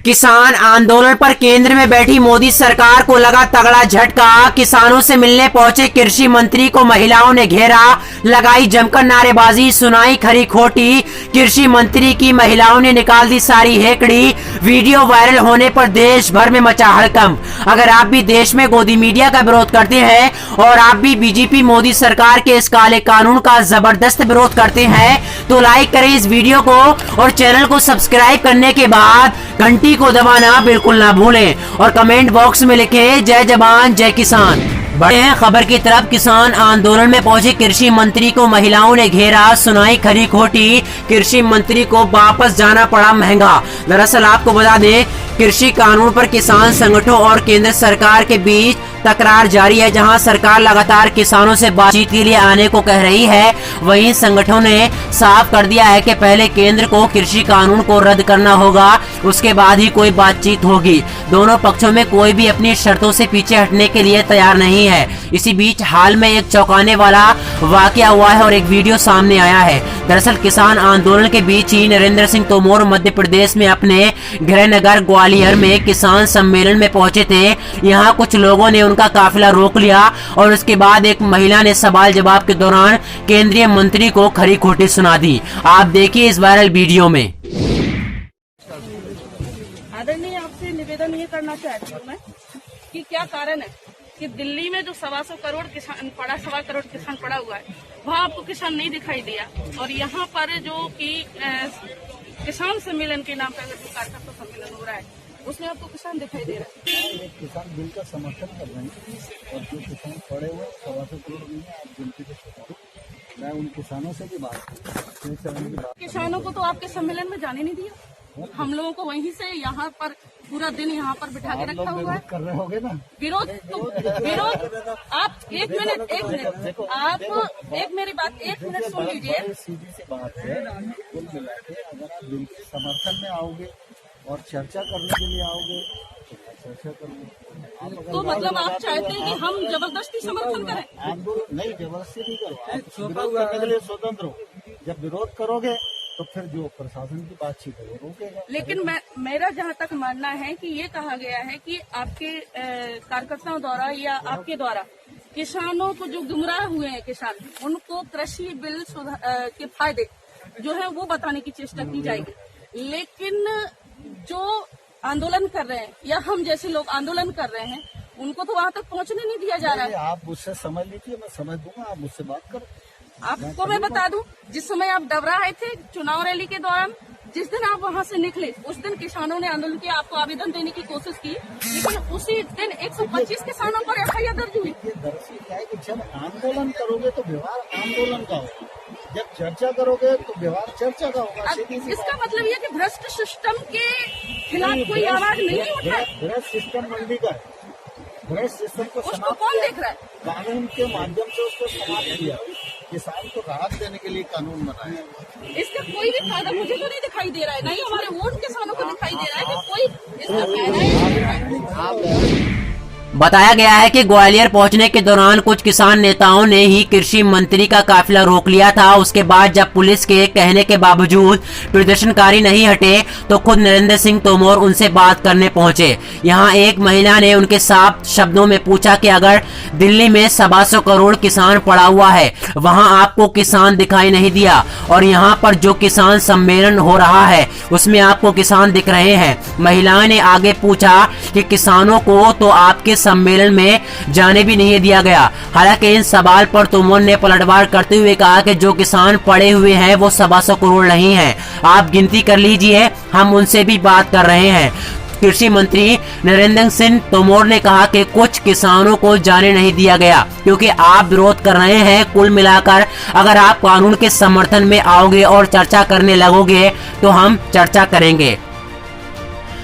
किसान आंदोलन पर केंद्र में बैठी मोदी सरकार को लगा तगड़ा झटका। किसानों से मिलने पहुंचे कृषि मंत्री को महिलाओं ने घेरा, लगाई जमकर नारेबाजी, सुनाई खरी खोटी। कृषि मंत्री की महिलाओं ने निकाल दी सारी हेकड़ी। वीडियो वायरल होने पर देश भर में मचा हड़कंप। अगर आप भी देश में गोदी मीडिया का विरोध करते हैं और आप भी बीजेपी मोदी सरकार के इस काले कानून का जबरदस्त विरोध करते हैं तो लाइक करें इस वीडियो को और चैनल को सब्सक्राइब करने के बाद घंटी को दबाना बिल्कुल ना भूलें और कमेंट बॉक्स में लिखें जय जवान जय किसान। बढ़े हैं खबर की तरफ। किसान आंदोलन में पहुंचे कृषि मंत्री को महिलाओं ने घेरा, सुनाई खरी खोटी। कृषि मंत्री को वापस जाना पड़ा महंगा। दरअसल आपको बता दें, कृषि कानून पर किसान संगठनों और केंद्र सरकार के बीच तकरार जारी है। जहां सरकार लगातार किसानों से बातचीत के लिए आने को कह रही है, वहीं संगठनों ने साफ कर दिया है कि पहले केंद्र को कृषि कानून को रद्द करना होगा, उसके बाद ही कोई बातचीत होगी। दोनों पक्षों में कोई भी अपनी शर्तों से पीछे हटने के लिए तैयार नहीं है। इसी बीच हाल में एक चौंकाने वाला वाकया हुआ है और एक वीडियो सामने आया है। दरअसल किसान आंदोलन के बीच ही नरेंद्र सिंह तोमर मध्य प्रदेश में अपने गृह नगर ग्वालियर में किसान सम्मेलन में पहुंचे थे। यहाँ कुछ लोगों ने उनका काफिला रोक लिया और उसके बाद एक महिला ने सवाल जवाब के दौरान केंद्रीय मंत्री को खरी खोटी सुना दी। आप देखिए इस वायरल वीडियो में। आदरणीय, आपसे निवेदन ये करना चाहती हूँ मैं कि क्या कारण है कि दिल्ली में जो 125 करोड़ किसान पड़ा, 1.25 करोड़ किसान पड़ा हुआ है, वहाँ आपको किसान नहीं दिखाई दिया। और यहाँ पर जो कि किसान सम्मेलन के नाम पर कार्यकर्ता सम्मेलन हो रहा है, उसमें आपको किसान दिखाई दे रहा है। किसान बिल का समर्थन कर रहे हैं और जो किसान पड़े हुए 125 करोड़ नहीं है, आप गिनती के छोड़। मैं उन किसानों से भी बात किसानों को तो आपके सम्मेलन में जाने नहीं दिया। हम लोगों को वहीं से यहाँ पर पूरा दिन यहाँ पर बिठा के रखा हुआ है। कर रहे होगे ना विरोध आप एक मिनट आप मेरी बात एक मिनट सुन लीजिए। सीधी सी बात है, कुल मिला के अगर आप बिल के समर्थन में आओगे और चर्चा करने के लिए आओगे तो चर्चा करोगे। तो मतलब आप चाहते हैं कि हम जबरदस्ती समर्थन करें? आंदोलन नहीं, जबरदस्ती नहीं करो, आप विरोध करने के लिए स्वतंत्र हो। जब विरोध करोगे तो फिर जो प्रशासन की बातचीत है वो रोकेगा। लेकिन मेरा जहाँ तक मानना है कि ये कहा गया है कि आपके कार्यकर्ताओं द्वारा या आपके द्वारा किसानों को जो गुमराह हुए हैं किसान, उनको कृषि बिल के फायदे जो है वो बताने की चेष्टा की जाएगी। लेकिन जो आंदोलन कर रहे हैं या हम जैसे लोग आंदोलन कर रहे हैं, उनको तो वहाँ तक पहुँचने नहीं दिया जा रहा है। आप मुझसे समझ लीजिए, मैं समझ दूंगा, आप मुझसे बात करो। आपको मैं बता दूं, जिस समय आप डबरा आए थे चुनाव रैली के दौरान, जिस दिन आप वहां से निकले उस दिन किसानों ने आंदोलन किया, आपको आवेदन देने की कोशिश की, लेकिन उसी दिन 125 किसानों पर FIR दर्ज हुई। दरअसल क्या है कि जब आंदोलन करोगे तो व्यवहार आंदोलन का होगा, जब चर्चा करोगे तो व्यवहार चर्चा का होगा। इसका मतलब ये कि भ्रष्ट सिस्टम के खिलाफ कोई आवाज नहीं उठा है। भ्रष्ट सिस्टम मंडी का है, भ्रष्ट सिस्टम को उसको कौन देख रहा है? कानून के माध्यम से उसको समाप्त किया। किसान को राहत देने के लिए कानून बनाया। इसका कोई भी फायदा मुझे तो नहीं दिखाई दे रहा है, नहीं हमारे वोट किसानों को दिखाई दे रहा है कि कोई इसका फायदा है। बताया गया है कि ग्वालियर पहुंचने के दौरान कुछ किसान नेताओं ने ही कृषि मंत्री का काफिला रोक लिया था। उसके बाद जब पुलिस के कहने के बावजूद प्रदर्शनकारी नहीं हटे तो खुद नरेंद्र सिंह तोमर उनसे बात करने पहुंचे। यहां एक महिला ने उनके साफ शब्दों में पूछा कि अगर दिल्ली में 125 करोड़ किसान पड़ा हुआ है, वहां आपको किसान दिखाई नहीं दिया और यहाँ पर जो किसान सम्मेलन हो रहा है उसमें आपको किसान दिख रहे हैं। महिला ने आगे पूछा कि किसानों को तो आपके सम्मेलन में जाने भी नहीं दिया गया। हालांकि इन सवाल पर तोमर ने पलटवार करते हुए कहा कि जो किसान पड़े हुए हैं वो 125 करोड़ नहीं हैं, आप गिनती कर लीजिए, हम उनसे भी बात कर रहे हैं। कृषि मंत्री नरेंद्र सिंह तोमर ने कहा कि कुछ किसानों को जाने नहीं दिया गया क्योंकि आप विरोध कर रहे हैं। कुल मिलाकर अगर आप कानून के समर्थन में आओगे और चर्चा करने लगोगे तो हम चर्चा करेंगे।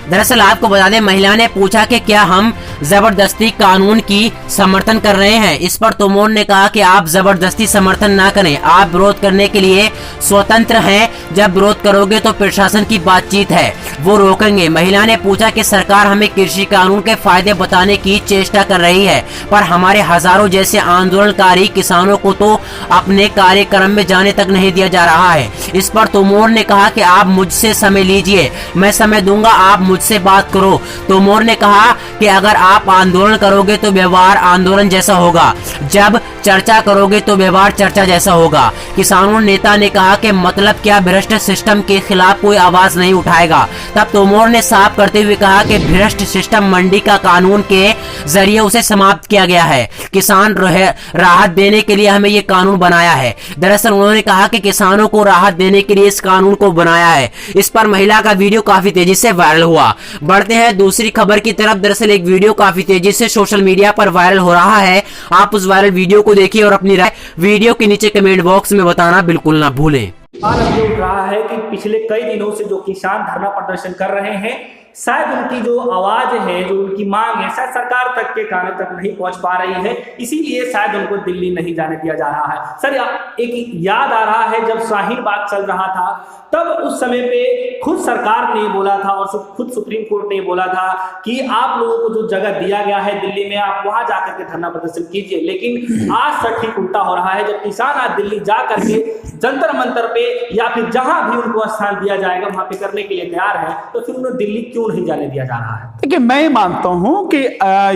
दरअसल आपको बता दें, महिला ने पूछा कि क्या हम जबरदस्ती कानून की समर्थन कर रहे हैं। इस पर तोमर ने कहा कि आप जबरदस्ती समर्थन ना करें, आप विरोध करने के लिए स्वतंत्र हैं। जब विरोध करोगे तो प्रशासन की बातचीत है वो रोकेंगे। महिला ने पूछा कि सरकार हमें कृषि कानून के फायदे बताने की चेष्टा कर रही है, पर हमारे हजारों जैसे आंदोलनकारी किसानों को तो अपने कार्यक्रम में जाने तक नहीं दिया जा रहा है। इस पर तोमर ने कहा कि आप मुझसे समय लीजिए, मैं समय दूंगा, आप मुझसे बात करो। तोमर ने कहा कि अगर आप आंदोलन करोगे तो व्यवहार आंदोलन जैसा होगा, जब चर्चा करोगे तो व्यवहार चर्चा जैसा होगा। किसानों नेता ने कहा कि मतलब क्या, भ्रष्ट सिस्टम के खिलाफ कोई आवाज नहीं उठाएगा। तब तोमर ने साफ करते हुए कहा कि भ्रष्ट सिस्टम मंडी का कानून के जरिए उसे समाप्त किया गया है। किसान राहत देने के लिए हमें ये कानून बनाया है। दरअसल उन्होंने कहा कि किसानों को राहत देने के लिए इस कानून को बनाया है। इस पर महिला का वीडियो काफी तेजी से वायरल हुआ। बढ़ते हैं दूसरी खबर की तरफ। दरअसल एक वीडियो काफी तेजी से सोशल मीडिया पर वायरल हो रहा है। आप उस वायरल वीडियो को देखिए और अपनी राय वीडियो के नीचे कमेंट बॉक्स में बताना बिल्कुल ना भूलें। सवाल अब ये उठ रहा है कि पिछले कई दिनों से जो किसान धरना प्रदर्शन कर रहे हैं, शायद उनकी जो आवाज है, जो उनकी मांग है, शायद सरकार तक के कानों तक नहीं पहुंच पा रही है, इसीलिए शायद उनको दिल्ली नहीं जाने दिया जा रहा है। सर, एक याद आ रहा है जब शाहीन बाग चल रहा था, तब उस समय पे खुद सरकार ने बोला था और खुद सुप्रीम कोर्ट ने बोला था कि आप लोगों को जो जगह दिया गया है दिल्ली में, आप वहां जाकर के धरना प्रदर्शन कीजिए। लेकिन आज सर ठीक उल्टा हो रहा है। जब किसान आज दिल्ली जा करके जंतर मंतर पे या फिर जहां भी उनको स्थान दिया जाएगा वहां पे करने के लिए तैयार है, तो फिर उन्हें दिल्ली क्यों नहीं जाने दिया जा रहा है? देखिए, मैं मानता हूं कि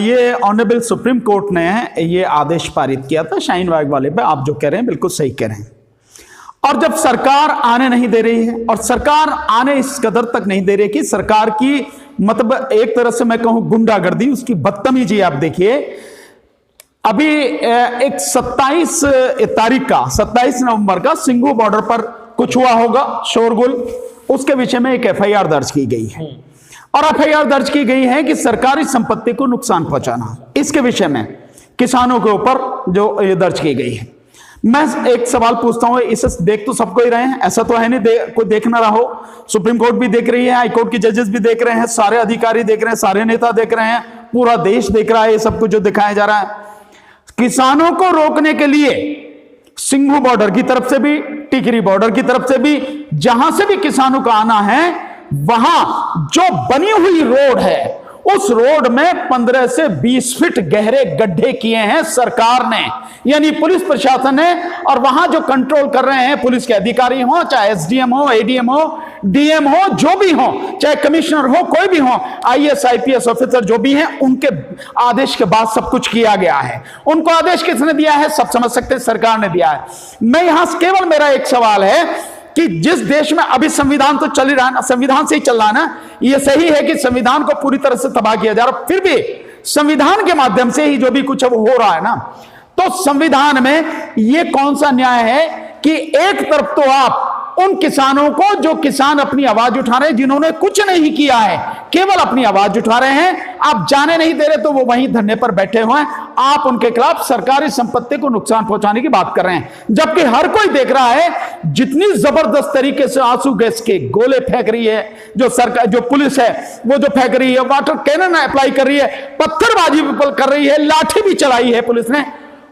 ये ऑनरेबल सुप्रीम कोर्ट ने ये आदेश पारित किया था शाहीन बाग वाले पे। आप जो कह रहे हैं बिल्कुल सही कह रहे हैं। और जब सरकार आने नहीं दे रही है, और सरकार आने इस कदर तक नहीं दे रही कि सरकार की मतलब एक तरह से मैं कहूं गुंडागर्दी, उसकी बदतमीजी आप देखिए। अभी एक 27 तारीख का 27 नवंबर का सिंघू बॉर्डर पर कुछ हुआ होगा शोरगुल, उसके विषय में एक एफआईआर दर्ज की गई है। और एफआईआर दर्ज की गई है कि सरकारी संपत्ति को नुकसान पहुंचाना, इसके विषय में किसानों के ऊपर जो ये दर्ज की गई है। मैं एक सवाल पूछता हूं, इसे देख तो सबको ही रहे हैं, ऐसा तो है नहीं कोई देख ना रहा हो। सुप्रीम कोर्ट भी देख रही है, हाई कोर्ट की जजेस भी देख रहे हैं, सारे अधिकारी देख रहे हैं, सारे नेता देख रहे हैं, पूरा देश देख रहा है ये सब कुछ जो दिखाया जा रहा है। किसानों को रोकने के लिए सिंघू बॉर्डर की तरफ से भी, टिकरी बॉर्डर की तरफ से भी, जहां से भी किसानों का आना है, वहां जो बनी हुई रोड है उस रोड में 15 से 20 फीट गहरे गड्ढे किए हैं सरकार ने, यानी पुलिस प्रशासन ने। और वहां जो कंट्रोल कर रहे हैं पुलिस के अधिकारी हो, चाहे एसडीएम हो, एडीएम हो, डीएम हो, जो भी हो, चाहे कमिश्नर हो, कोई भी हो, आईएएस आईपीएस ऑफिसर जो भी हैं, उनके आदेश के बाद सब कुछ किया गया है। उनको आदेश किसने दिया है? सब समझ सकते हैं, सरकार ने दिया है। मैं यहां केवल मेरा एक सवाल है कि जिस देश में अभी संविधान तो चल ही रहा है ना, संविधान से ही चल रहा है ना, ये सही है कि संविधान को पूरी तरह से तबाह किया जा रहा है, फिर भी संविधान के माध्यम से ही जो भी कुछ है वो हो रहा है ना। तो संविधान में ये कौन सा न्याय है कि एक तरफ तो आप उन किसानों को, जो किसान अपनी आवाज उठा रहे हैं, जिन्होंने कुछ नहीं किया है, केवल अपनी आवाज उठा रहे हैं, आप जाने नहीं दे रहे, तो वो वहीं धरने पर बैठे हुए हैं। आप उनके खिलाफ सरकारी संपत्ति को नुकसान पहुंचाने की बात कर रहे हैं, जबकि हर कोई देख रहा है जितनी जबरदस्त तरीके से आंसू गैस के गोले फेंक रही है जो सरकार, जो पुलिस है वो जो फेंक रही है, वाटर कैनन अप्लाई कर रही है, पत्थरबाजी भी कर रही है, लाठी भी चलाई है पुलिस ने,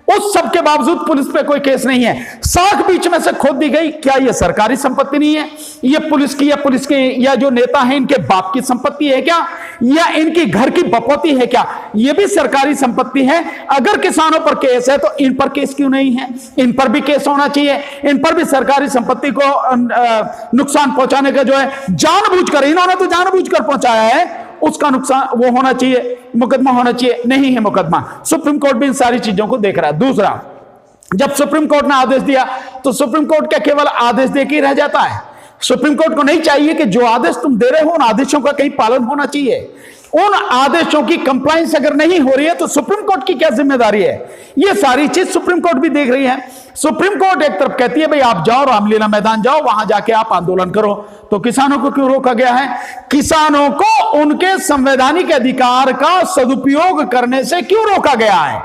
उस सब के बावजूद पुलिस पे कोई केस नहीं है। सड़क बीच में से खोद दी गई, क्या यह सरकारी संपत्ति नहीं है? यह पुलिस की या पुलिस के या जो नेता हैं इनके बाप की संपत्ति है क्या, या इनकी घर की बपौती है क्या? यह भी सरकारी संपत्ति है। अगर किसानों पर केस है तो इन पर केस क्यों नहीं है? इन पर भी केस होना चाहिए। इन पर भी सरकारी संपत्ति को नुकसान पहुंचाने का जो है, जानबूझकर, इन्होंने तो जानबूझकर पहुंचाया है, उसका नुकसान वो होना चाहिए, मुकदमा होना चाहिए। नहीं है मुकदमा। सुप्रीम कोर्ट भी इन सारी चीजों को देख रहा है। दूसरा, जब सुप्रीम कोर्ट ने आदेश दिया तो सुप्रीम कोर्ट क्या केवल आदेश देके ही रह जाता है? सुप्रीम कोर्ट को नहीं चाहिए कि जो आदेश तुम दे रहे हो उन आदेशों का कहीं पालन होना चाहिए। उन आदेशों की कंप्लायंस अगर नहीं हो रही है तो सुप्रीम कोर्ट की क्या जिम्मेदारी है? ये सारी चीज सुप्रीम कोर्ट भी देख रही है। सुप्रीम कोर्ट एक तरफ कहती है भाई आप जाओ, रामलीला मैदान जाओ, वहां जाके आप आंदोलन करो, तो किसानों को क्यों रोका गया है? किसानों को उनके संवैधानिक अधिकार का सदुपयोग करने से क्यों रोका गया है?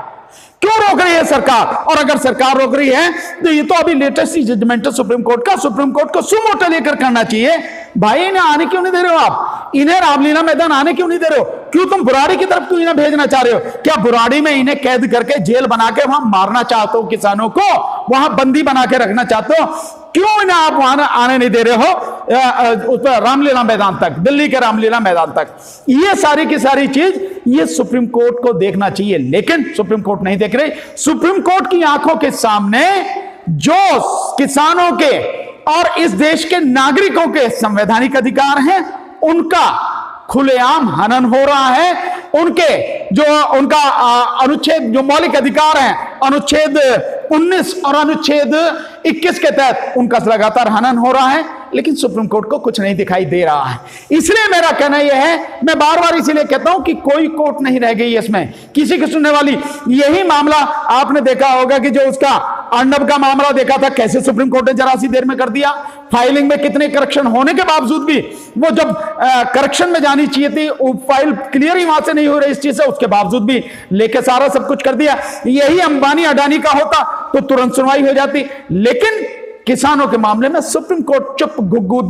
क्यों रोक रही है सरकार? और अगर सरकार रोक रही है तो ये तो अभी लेटेस्ट जजमेंट है सुप्रीम कोर्ट का, सुप्रीम कोर्ट को सुमोटो लेकर करना चाहिए। भाई इन्हें आने क्यों नहीं दे रहे हो आप? इन्हें रामलीला मैदान आने क्यों नहीं दे रहे हो? क्यों तुम बुराड़ी की तरफ क्यों इन्हें भेजना चाह रहे हो? क्या बुराड़ी में इन्हें कैद करके जेल बना के वहां मारना चाहते हो? किसानों को वहां बंदी बना के रखना चाहते हो? क्यों इन्हें आप वहां आने नहीं दे रहे हो उस पर रामलीला मैदान तक, दिल्ली के रामलीला मैदान तक? ये सारी की सारी चीज ये सुप्रीम कोर्ट को देखना चाहिए, लेकिन सुप्रीम कोर्ट नहीं देख रही। सुप्रीम कोर्ट की आंखों के सामने जो किसानों के और इस देश के नागरिकों के संवैधानिक अधिकार हैं, उनका खुलेआम हनन हो रहा है। उनके जो उनका अनुच्छेद जो मौलिक अधिकार हैं, अनुच्छेद 19 और अनुच्छेद 21 के तहत उनका लगातार हनन हो रहा है, लेकिन सुप्रीम कोर्ट को कुछ नहीं दिखाई दे रहा है। इसलिए मेरा कहना यह है, मैं बार बार इसीलिए कहता हूं कि कोई कोर्ट नहीं रह गई इसमें किसी की सुनने वाली। यही मामला आपने देखा होगा कि जो उसका अर्नब का मामला देखा था, कैसे सुप्रीम कोर्ट ने जरा सी देर में कर दिया। फाइलिंग में कितने करेक्शन होने के बावजूद भी वो जब करेक्शन में जानी चाहिए थी, वो फाइल क्लियर ही वहां से नहीं हो रही इस चीज से, उसके बावजूद भी लेके सारा सब कुछ कर दिया। यही अंबानी अडानी का होता तो तुरंत सुनवाई हो जाती, लेकिन किसानों के मामले में सुप्रीम कोर्ट चुप गुग्गू